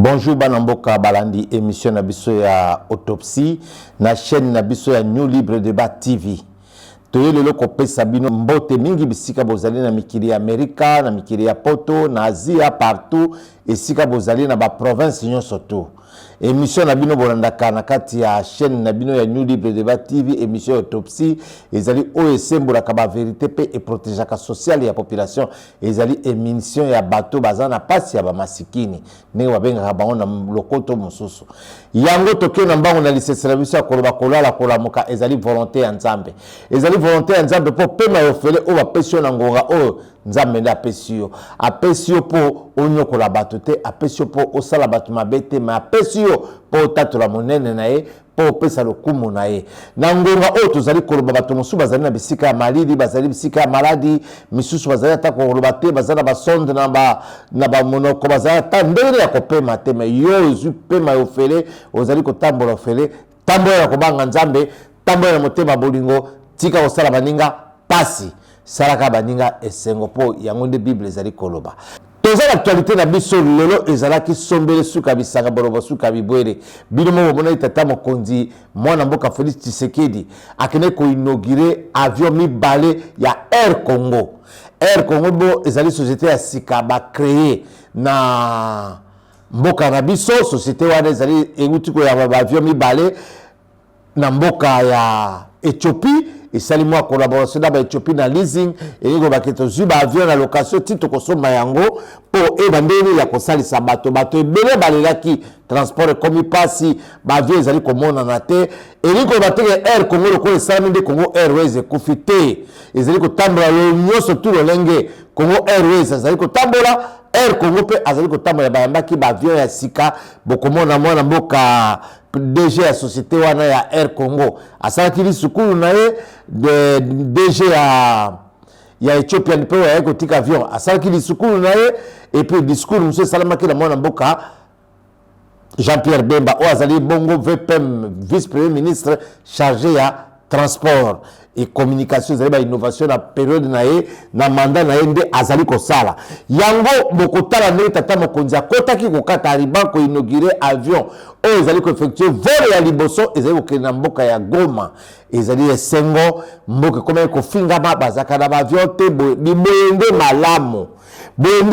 Bonjour Banamboka Balandi, émission Nabiso ya autopsie na chaîne Nabiso ya New Libre Débat TV. Toye lelo kopesa bino mbote mingi bisika bozali na mikili ya Amerika, na mikili ya Poto, na Asia partout esika bozali na ba province nyonso to. Émission na bino bolandaka na kati ya chaîne na bino ya New Libre Débat TV, émission autopsie ezali OSM la kaba vérité pe et protéger ka social ya population ezali émission ya bato bazana pasi ya ba masikini ne wabenga bango na lokoto mosusu yango toke na mbango na lisesela biso ya koloba kolala kolamuka ezali volonté ya Nzambe ezali volonté ya Nzambe po pema yofele o ba pesio na ngonga o Nzambe nda apesio po onyokola bato te apesio po osala bato mabete ma apesio po tatula monene na ye po pesa lokumu na ye na ngonga o tozali koloba bato mosusu bazali na bisika ya malidi bazali bisika ya maladi misusu bazali ata koloba te bazali na basonde na ba monoko bazali ata ndenge ya kopema te me yo ozwi pema yofele ozali kotambola ofele tambola ya kobanga Nzambe tambola na motema bolingo tika kosala baninga pasi salaka baninga esengo po yango nde Bible ezali koloba toza l'actualité na biso lelo ezalaki sombele suka bisanga borobo suka bibwere bino mo mona itata mokonzi mwana mboka Félix Tshisekedi akene ko inaugurer avion mibale ya Air Congo. Air Congo bo ezali société ya sika ba créer na mboka na biso société wana ezali euti ko ya avion mibale na mboka ya Éthiopie et sali moi collaboration d'aba Éthiopie na leasing et ngo baketo zuba avion na location tito kosoma yango po e bandeni ya kosali sabato ebele balelaki transport comme pasi ba avion ezali komona na te et liko bateke Air Congo lokolo salami de Congo Airways ekufite ezali kotambola yo nyoso tout lolenge Congo Airways ezali kotambola Air Congo pe azali kotambola bayambaki ba avion ya sika bokomona mwana mboka DG ya société wana ya Air Congo asalaki lisukulu na ye de DG ya Ethiopian pe ya kotika avion asalaki lisukulu na ye et puis discours monsieur salamaki na mwana mboka Jean-Pierre Bemba o azali bongo VPM vice premier ministre chargé ya transport et communication zali ba innovation na période na ye na mandat na ye nde azali kosala yango bokotala ne tata mokonzi akotaki kokata riban ko inaugurer avion o ezali ko effectuer vol ya liboso ezali ko na mboka ya Goma ezali esengo mboka koma ko fingama bazaka na avion te boyende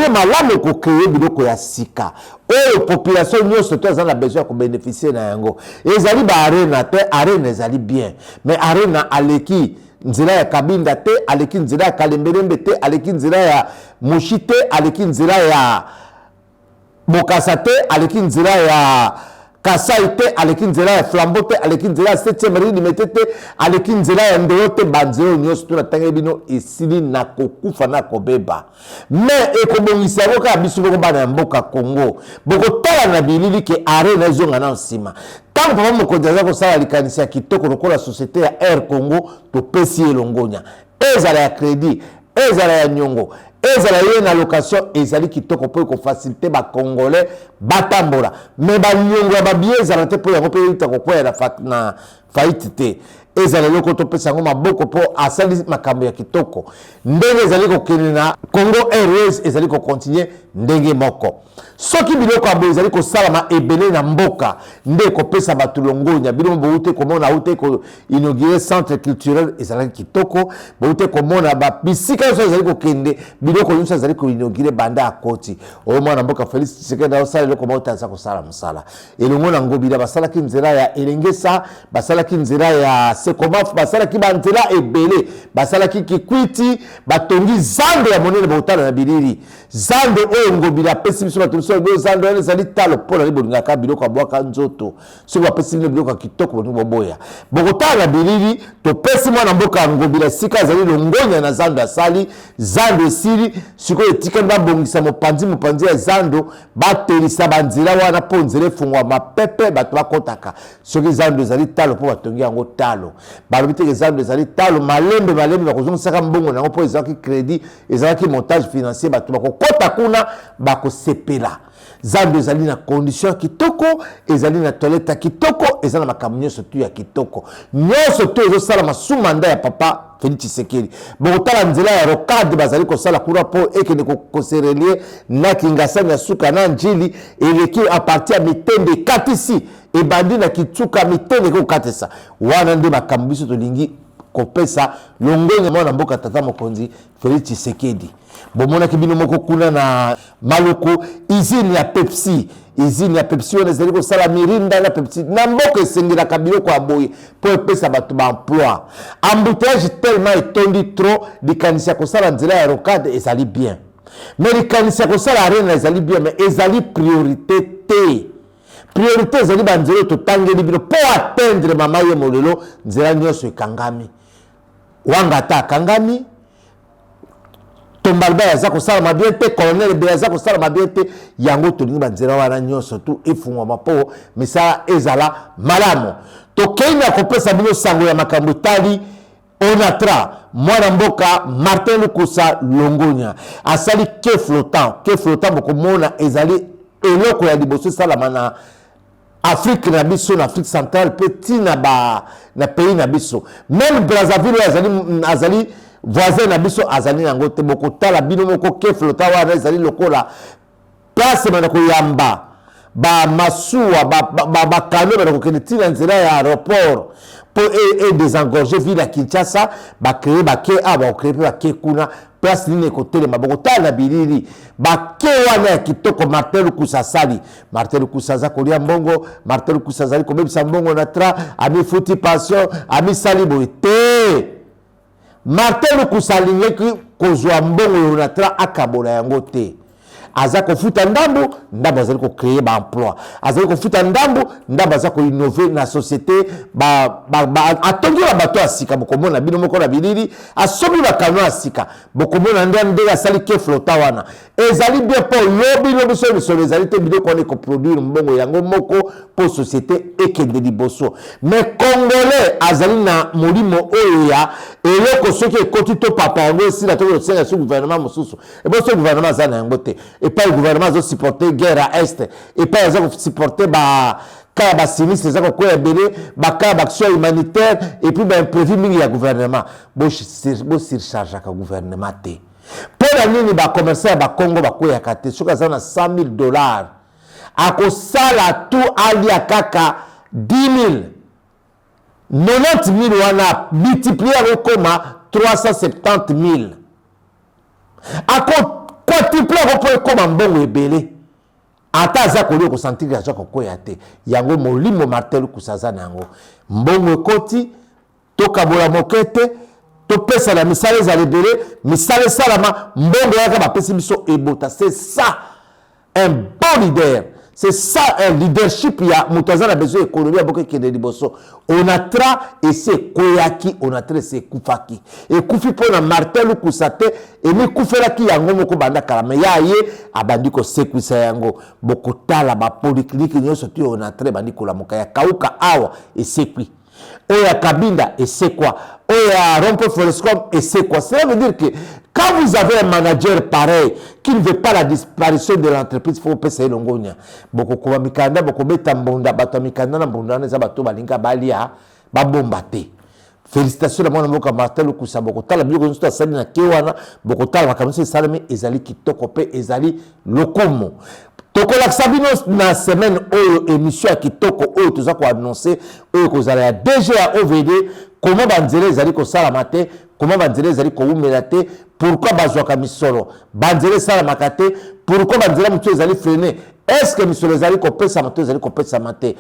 malamu ko créer biloko ya sika o population nyonso to azana besoin ko bénéficier na yango ezali ba arena te arena ezali bien mais arena aleki nzira ya Kabinda te aleki nzira ya Kalemberembe te aleki nzira ya Mushi te aleki nzira ya Bokasa te aleki nzira ya Kasai te aleki nzira ya Flambeau te aleki nzira ya 7e rue Metete aleki nzira ya Ndeo te banzeo nyonso to na tanga bino esili na kokufa na kobeba mais ekobongisa boka biso boko bana ya mboka Congo boko tala na bilili ke arena ezonga na nsima tant papa mokonzi aza kosala likanisi ya kitoko lokola société ya Air Congo to pesi elongonya ezala ya crédit ezala ya nyongo ezala ye na location ezali kitoko po ko faciliter ba congolais batambola mais ba nyongo ba bieza na te po yango pe itako kwa na faillite te ezala loko to pesa ngo maboko po asali makambo ya kitoko ndenge ezali ko kenena Congo Airways ezali ko continuer ndenge moko soki biloko abo ezali ko salama ebele na mboka nde ko pesa batulongonya biloko boute komona ute ko inaugurer centre culturel ezali kitoko boute komona ba bisika so ezali ko kende biloko nyonso ezali ko inaugurer banda akoti o mwana mboka Félix Tshisekedi osala loko mota za ko sala musala elongo na ngobila basala ki nzira ya elengesa basala ki nzira ya Sekomaf basala ki bantela ebele basala ki Kikwiti batongi zando ya monene botala na bilili zando o ngobila pesi biso batuso bo zando ezali talo pona libolinga ka biloko abwaka nzoto so bapesi biloko kitoko bono boboya bokotala na bilili to pesi mwana mboka ngobila sika ezali longonya na zando asali zando esili siko etika babongisa mopanzi ya zando batelisa banzira wana ponzele fungwa mapepe bato bakotaka soki zando ezali talo po batongi yango talo balobi te ezali ezali talo malembe bakozongisaka mbongo nango mpo ezalaki crédit ezalaki montage financier bato bakokɔta kuna bakosepela zando ezali na condition ya kitoko ezali na toilette ya kitoko eza na makambo nyonso tu ya kitoko nyonso tu ezosala masumanda ya papa Félix Tshisekedi bokotala nzela ya rocade bazali kosala kuna mpo ekende koserelie na kingasani ya suka na njili eleki a partir ya mitende ekatisi ebandi na kitsuka mitende kokatisa wana nde makambo biso tolingi kopesa longonya mwana mboka tata mokonzi Félix Tshisekedi bomonaki bino moko kuna na Maluku izini ya Pepsi wana ezali kosala mirinda na Pepsi na mboka esengelaka biloko ya boye mpo epesa bato baemploi embouteillage tellement etondi trop likanisi ya kosala nzela ya rocade ezali bien mais likanisi ya kosala arena ezali bien mais ezali priorité te priorité ezali banzela totangeli bino mpo atteindre mama ye molelo nzela nyonso ekangami wanga ata akangami Tombalba yaza kosala mabiente colonel be yaza kosala mabiente yango tolingi banzela wana nyonso tu efungwa mapo misala ezala malamo tokenya kopesa bino sango ya makambo tali onatra mwana mboka Martin Lukusa Longonya asali ke flottant bokomona ezali eloko ya liboso salama na Afrique na biso na Afrique centrale petit na pays na biso même Brazzaville azali voisin na biso azali nango te bokotala bino moko ke flota wana ezali lokola place bana koyamba ba masuwa ba kano bana kokende tina nzela ya aéroport pour désengorger ville ya Kinshasa ba créer ba ke ba créer ba ke kuna place nini kotelema bokotala na bilili ba ke wana ya kitoko Martin Lukusa sali Martin Lukusa za kolia mbongo Martin Lukusa zali kobebisa mbongo na tra ami futi passion ami sali boite Martin Lukusa alingeki kozwa mbongo yonatra akabola yango te aza kofuta ndambo azali ko créer ba emploi azali kofuta ndambo aza ko innover na société atongi ba bato asika bokomona bino moko na bilili asobi ba kano asika bokomona ndenge asali ke flota wana ezali bien po lobi so ezali te biloko on ko produire mbongo yango moko po société ekende liboso mais congolais azali na molimo oyo ya eloko soki ekoti to papa yango esila to kosenga su gouvernement mosusu ebo so gouvernement azana yango te et pas le gouvernement a supporté guerre à est et pas ils ont supporté cas ba sinistre ça ko ebele ba cas d'action humanitaire et puis ben prévu mingi ya gouvernement bo surcharge ka gouvernement te pour la nini ba commerçant ba Congo ba ko ya kate soka za na $100,000 ako sala tout ali akaka 10,000 90,000 wana multiplié comme 370,000 ako quadruple ko comme mbongo ebele ata za kolio ko sentir ya ko koya te yango molimo Martin Lukusa za nango mbongo ekoti tokabola mokete topesa la misale za lebele misale salama mbongo yaka bapesi biso ebota c'est ça un bon leader c'est ça un leadership ya mutaza na besoin économie aboke kende liboso onatra et c'est koyaki onatra c'est kufaki et kufi pona Martin Lukusa te et mi kufelaki yango moko banda kalama ya ye abandi ko sekwisa yango bokotala ba polyclinique nyonso tu onatra bandi ko la moka ya kauka awa et sekwi oya Kabinda et c'est quoi oya Rompo Folescom et c'est quoi ça veut dire que quand vous avez un manager pareil qui ne veut pas la disparition de l'entreprise, il faut payer l'ongonia. Beaucoup de mikanda, beaucoup de tambonda, bato mikanda na bonda na zabato balinga balia, babombate. Félicitations à mon ami Martin Lukusa. Beaucoup de gens qui sont allés na kewana, beaucoup de gens qui sont allés ezali kitoko ezali lokomo. Tokola sabino na semaine oyo émission kitoko oyo toza ko annoncer oyo kozala ya DGA OVD comment banzele ezali ko sala matin comment banzele ezali ko umela te pourquoi bazwaka misolo banzele sala makate pourquoi banzele mutu ezali freiner est-ce que misolo ezali ko pesa moto ezali ko pesa matin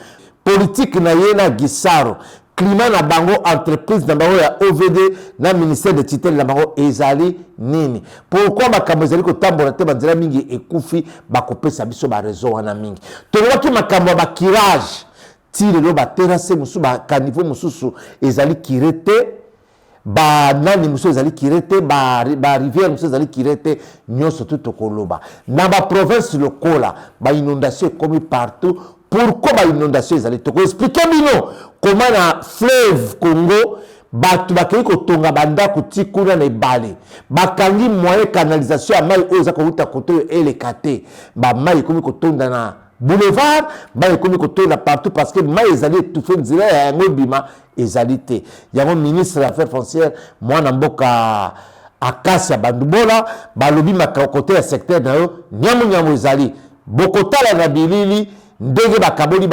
politique na yena gisaro climat na bango entreprise na bango ya OVD na ministère de tutelle na bango ezali nini pourquoi makambo ezali ko tambola te banzela mingi ekufi bakopesa biso ba raison wana mingi tolobaki makambo ba kirage tire lo ba terrasse musu ba caniveau mususu ezali kirete ba nani musu ezali kirete ba rivière musu ezali kirete nyonso tout tokoloba na ba province lokola ba inondation comme partout pourquoi ba inondation ezali toko expliquer bino comment na fleuve Congo batu bakei kotonga bandako tikuna na ebale bakangi moyen canalisation ya mai oyo eza kouta kote oyo eleka te bamai ekomi kotonda na boulevard mai ekomi kotonda partout parce que mai ezali étouffé nzela ya yango ebima ezali te yango ministre des affaires foncières mwana mboka akasi ya bandubola balobi makote ya secteur na yo nyamu ezali bokotala na bilili ndenge bakaboli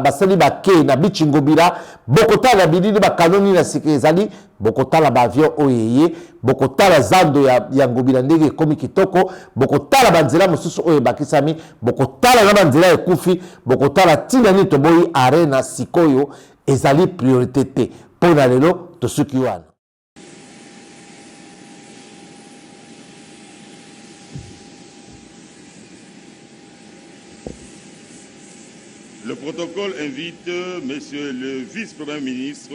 basali bake na bichingobira bokotala na bilili bakanoni na sike ezali bokotala baavion oyeye bokotala zando ya ngobira ndenge ekomi kitoko bokotala banzela mosusu oyo ebakisami bokotala na banzela ekufi bokotala ntina nini toboyi arena sikoyo ezali priorité te mpo na lelo tosuki wana. Le protocole invite Monsieur le vice-premier ministre,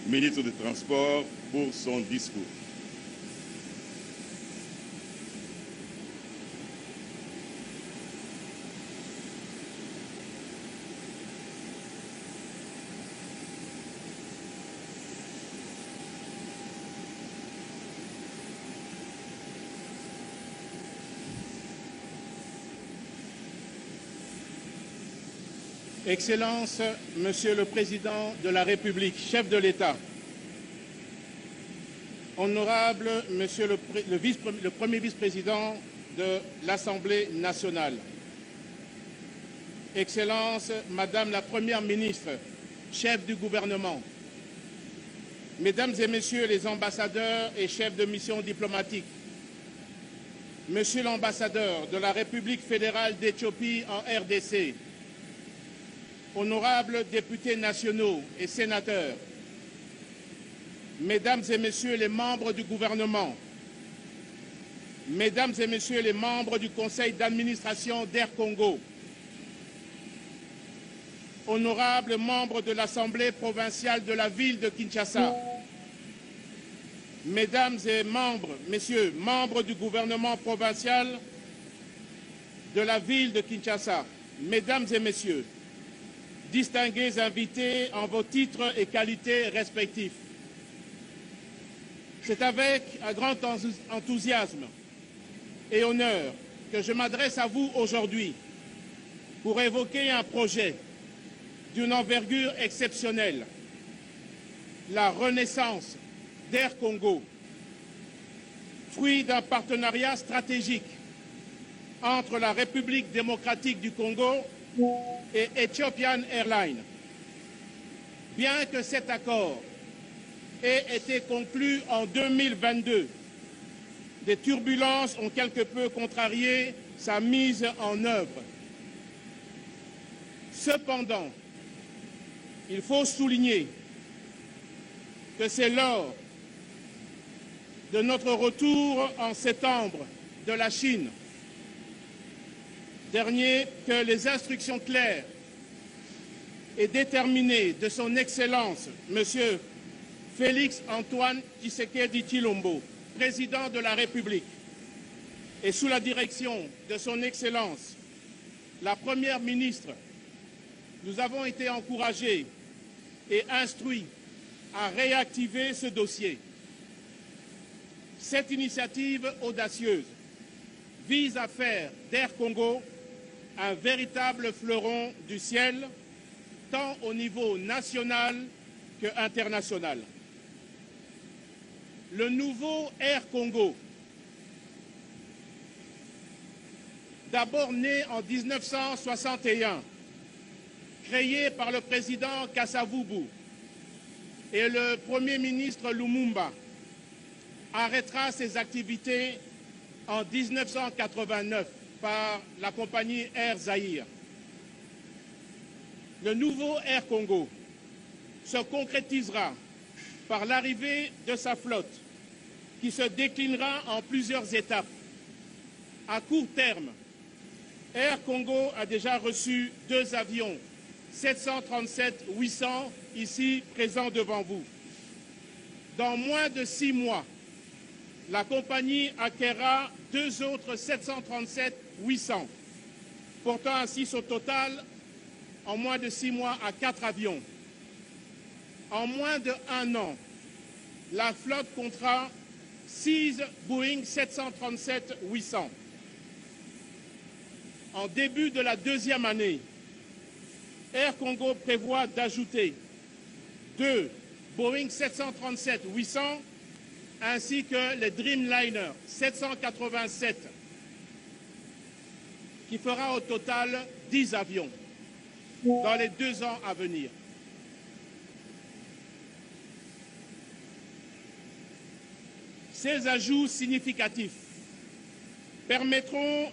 ministre des Transports, pour son discours. Excellences, Monsieur le Président de la République, chef de l'État, Honorable Monsieur le Premier vice-président de l'Assemblée nationale, Excellences, Madame la Première ministre, chef du gouvernement, Mesdames et Messieurs les ambassadeurs et chefs de mission diplomatique, Monsieur l'ambassadeur de la République fédérale d'Éthiopie en RDC, honorables députés nationaux et sénateurs, Mesdames et Messieurs les membres du gouvernement, Mesdames et Messieurs les membres du conseil d'administration d'Air Congo, honorables membres de l'Assemblée provinciale de la ville de Kinshasa, Mesdames et Messieurs, membres du gouvernement provincial de la ville de Kinshasa, Mesdames et Messieurs, distingués invités en vos titres et qualités respectifs. C'est avec un grand enthousiasme et honneur que je m'adresse à vous aujourd'hui pour évoquer un projet d'une envergure exceptionnelle, la renaissance d'Air Congo, fruit d'un partenariat stratégique entre la République démocratique du Congo et Ethiopian Airlines. Bien que cet accord ait été conclu en 2022, des turbulences ont quelque peu contrarié sa mise en œuvre. Cependant, il faut souligner que c'est lors de notre retour en septembre de la Chine dernier que les instructions claires et déterminées de son Excellence, M. Félix Antoine Tshisekedi Tshilombo, président de la République, et sous la direction de son Excellence, la Première ministre, nous avons été encouragés et instruits à réactiver ce dossier. Cette initiative audacieuse vise à faire d'Air Congo un véritable fleuron du ciel, tant au niveau national qu'international. Le nouveau Air Congo, d'abord né en 1961, créé par le président Kasavubu et le Premier ministre Lumumba, arrêtera ses activités en 1989 par la compagnie Air Zaïre. Le nouveau Air Congo se concrétisera par l'arrivée de sa flotte qui se déclinera en plusieurs étapes. À court terme, Air Congo a déjà reçu 2 avions 737-800 ici présents devant vous. Dans moins de 6 mois, la compagnie acquérera 2 autres 737-800, portant ainsi son total en moins de 6 mois à 4 avions. En moins de 1 an, la flotte comptera 6 Boeing 737-800. En début de la deuxième année, Air Congo prévoit d'ajouter 2 Boeing 737-800 ainsi que les Dreamliner 787 qui fera au total 10 avions dans les 2 ans à venir. Ces ajouts significatifs permettront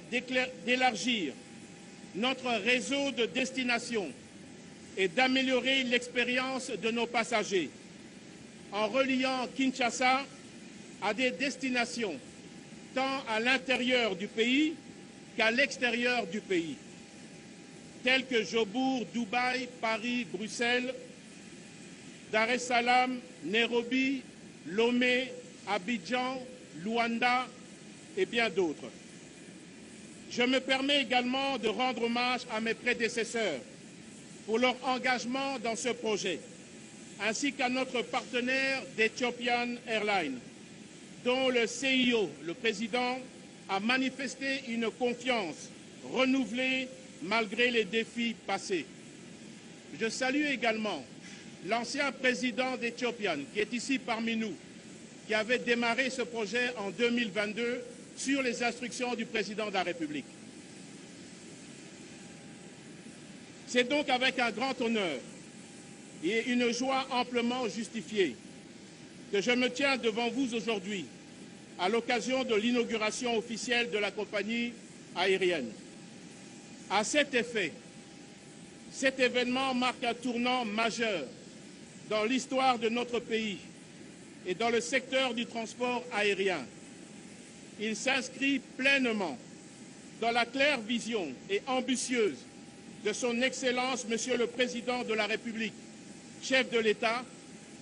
d'élargir notre réseau de destination et d'améliorer l'expérience de nos passagers en reliant Kinshasa à des destinations tant à l'intérieur du pays qu'à l'extérieur du pays, tels que Jobour, Dubaï, Paris, Bruxelles, Dar es Salaam, Nairobi, Lomé, Abidjan, Luanda et bien d'autres. Je me permets également de rendre hommage à mes prédécesseurs pour leur engagement dans ce projet, ainsi qu'à notre partenaire d'Ethiopian Airlines, dont le CIO, le président, a manifesté une confiance renouvelée malgré les défis passés. Je salue également l'ancien président d'Ethiopian, qui est ici parmi nous, qui avait démarré ce projet en 2022 sur les instructions du président de la République. C'est donc avec un grand honneur et une joie amplement justifiée que je me tiens devant vous aujourd'hui à l'occasion de l'inauguration officielle de la compagnie aérienne. À cet effet, cet événement marque un tournant majeur dans l'histoire de notre pays et dans le secteur du transport aérien. Il s'inscrit pleinement dans la claire vision et ambitieuse de son Excellence, Monsieur le Président de la République, chef de l'État,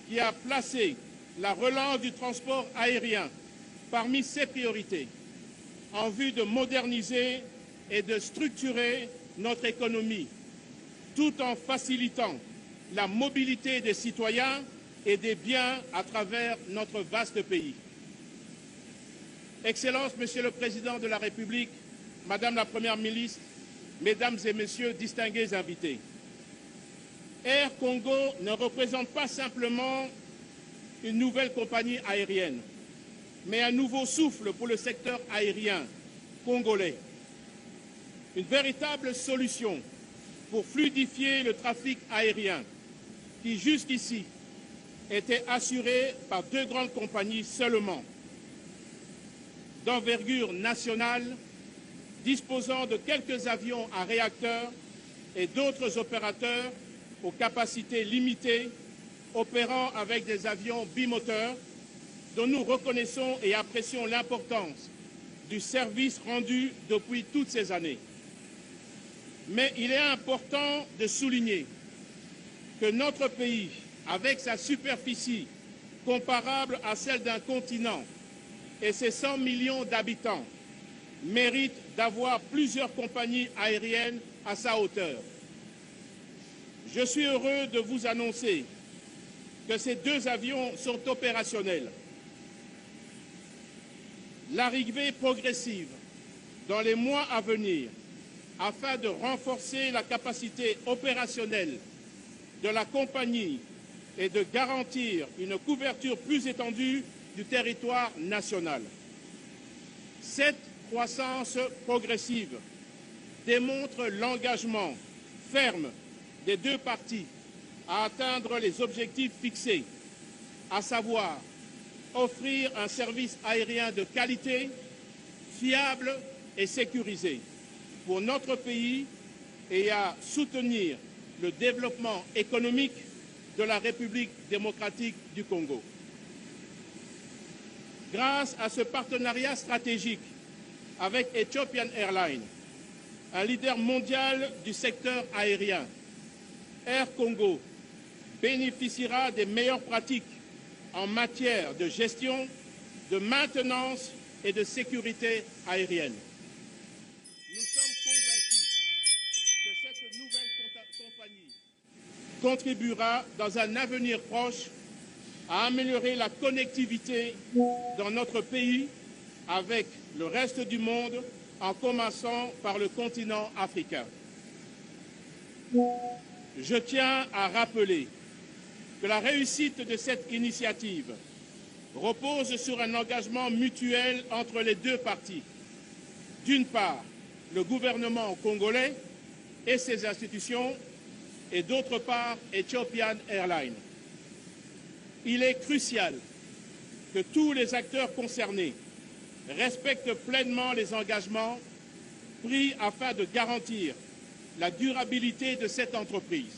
qui a placé la relance du transport aérien parmi ses priorités en vue de moderniser et de structurer notre économie, tout en facilitant la mobilité des citoyens et des biens à travers notre vaste pays. Excellences, Monsieur le Président de la République, Madame la Première ministre, Mesdames et Messieurs, distingués invités, Air Congo ne représente pas simplement une nouvelle compagnie aérienne, mais un nouveau souffle pour le secteur aérien congolais. Une véritable solution pour fluidifier le trafic aérien qui jusqu'ici était assuré par 2 grandes compagnies seulement, d'envergure nationale, disposant de quelques avions à réacteurs et d'autres opérateurs aux capacités limitées, opérant avec des avions bimoteurs, dont nous reconnaissons et apprécions l'importance du service rendu depuis toutes ces années. Mais il est important de souligner que notre pays, avec sa superficie comparable à celle d'un continent et ses 100 millions d'habitants, mérite d'avoir plusieurs compagnies aériennes à sa hauteur. Je suis heureux de vous annoncer que ces 2 avions sont opérationnels. L'arrivée progressive dans les mois à venir afin de renforcer la capacité opérationnelle de la compagnie et de garantir une couverture plus étendue du territoire national. Cette croissance progressive démontre l'engagement ferme des 2 parties à atteindre les objectifs fixés, à savoir offrir un service aérien de qualité, fiable et sécurisé pour notre pays et à soutenir le développement économique de la République démocratique du Congo. Grâce à ce partenariat stratégique avec Ethiopian Airlines, un leader mondial du secteur aérien, Air Congo bénéficiera des meilleures pratiques en matière de gestion, de maintenance et de sécurité aérienne. Nous sommes convaincus que cette nouvelle compagnie contribuera dans un avenir proche à améliorer la connectivité dans notre pays avec le reste du monde, en commençant par le continent africain. Je tiens à rappeler que la réussite de cette initiative repose sur un engagement mutuel entre les deux parties. D'une part, le gouvernement congolais et ses institutions, et d'autre part, Ethiopian Airlines. Il est crucial que tous les acteurs concernés respectent pleinement les engagements pris afin de garantir la durabilité de cette entreprise.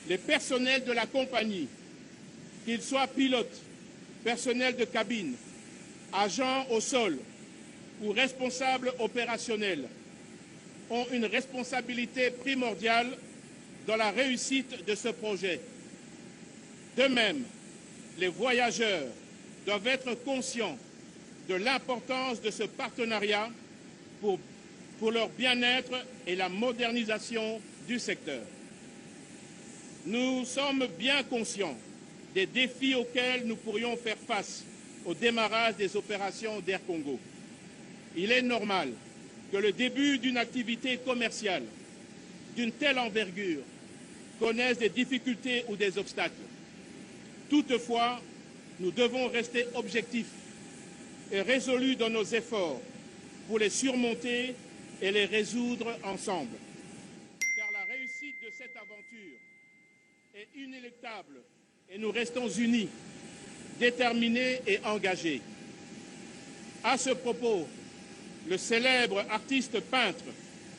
Les personnels de la compagnie, qu'ils soient pilotes, personnel de cabine, agents au sol ou responsables opérationnels, ont une responsabilité primordiale dans la réussite de ce projet. De même, les voyageurs doivent être conscients de l'importance de ce partenariat pour leur bien-être et la modernisation du secteur. Nous sommes bien conscients des défis auxquels nous pourrions faire face au démarrage des opérations d'Air Congo. Il est normal que le début d'une activité commerciale d'une telle envergure connaisse des difficultés ou des obstacles. Toutefois, nous devons rester objectifs et résolus dans nos efforts pour les surmonter et les résoudre ensemble. Car la réussite de cette aventure est inéluctable et nous restons unis, déterminés et engagés. À ce propos, le célèbre artiste peintre,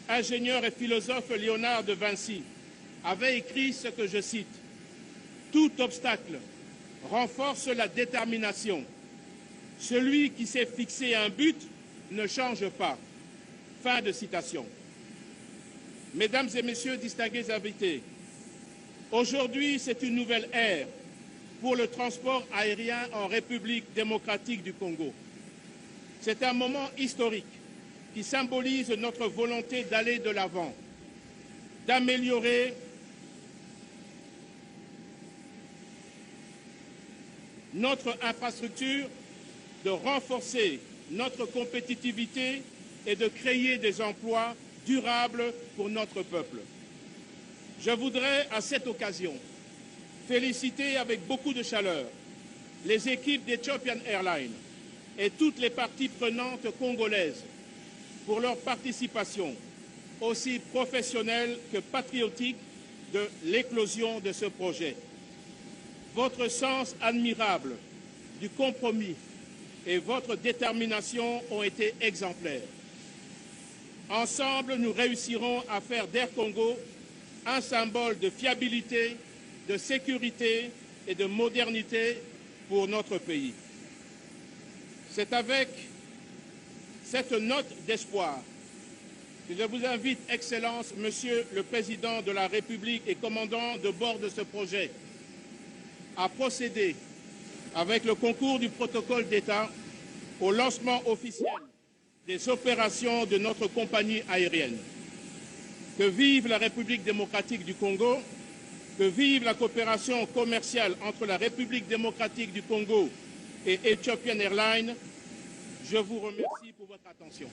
ingénieur et philosophe Léonard de Vinci avait écrit ce que je cite: « Tout obstacle renforce la détermination. Celui qui s'est fixé un but ne change pas. » Fin de citation. Mesdames et messieurs distingués invités, aujourd'hui c'est une nouvelle ère pour le transport aérien en République démocratique du Congo. C'est un moment historique qui symbolise notre volonté d'aller de l'avant, d'améliorer notre infrastructure, de renforcer notre compétitivité et de créer des emplois durables pour notre peuple. Je voudrais à cette occasion féliciter avec beaucoup de chaleur les équipes d'Ethiopian Airlines et toutes les parties prenantes congolaises pour leur participation, aussi professionnelle que patriotique, de l'éclosion de ce projet. Votre sens admirable du compromis et votre détermination ont été exemplaires. Ensemble, nous réussirons à faire d'Air Congo un symbole de fiabilité, de sécurité et de modernité pour notre pays. C'est avec cette note d'espoir que je vous invite, Excellence, Monsieur le Président de la République et commandant de bord de ce projet, à procéder, avec le concours du protocole d'État, au lancement officiel des opérations de notre compagnie aérienne. Que vive la République démocratique du Congo, que vive la coopération commerciale entre la République démocratique du Congo et Ethiopian Airlines. Je vous remercie pour votre attention.